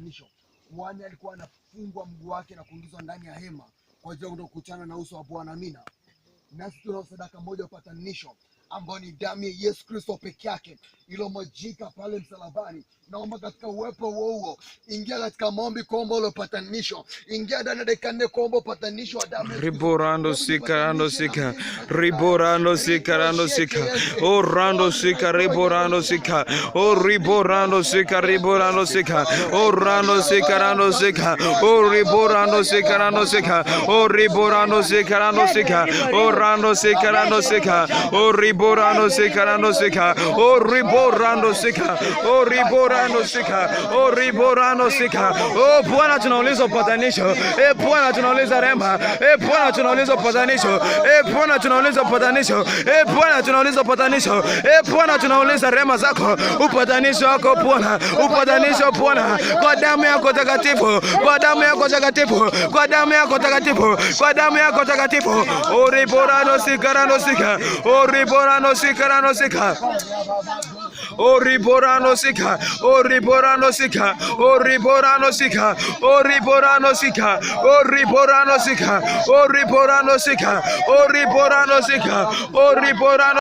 upatanisho. Mwani alikuwa anafungwa mguu wake na kuingizwa ndani ya hema kwa ajili ya kukutana na uso wa Bwana. Amina. Nasi tuna sadaka moja upatanisho, ambayo ni damu ya Yesu Kristo peke yake iliyomwagika pale msalabani. Naomba katika uwepo huo ingia katika maombi kuomba ule upatanisho. Ingia ndani ya dakika 4 kuomba upatanisho wa damu. Riborando sikarando sika, riborando sikarando sika, o rando sika, riborando sika, o riborando sika, riborando sika, o rando sikarando sika, o riborando sikarando sika, o riborando sikarando sika, o rando sikarando sika, o riborando sikarando sika, o riborando sika, o riborando sika, o riborando sika. Oh Bwana, tunauliza upatanisho. Bwana, tunauliza rehema. Bwana, tunauliza upatanisho. Bwana, tunauliza upatanisho. Bwana, tunauliza upatanisho. Bwana, tunauliza rehema zako, upatanisho wako Bwana, upatanisho Bwana, kwa damu yako takatifu, kwa damu yako takatifu, kwa damu yako takatifu, kwa damu yako takatifu. O riborando sikarando sika, o riborando sikarando sika, o riborando sika, o riborando sika, o riborando sika, o riborando sika, o riborando sika, o riborando sika, o riborando sika, o riborando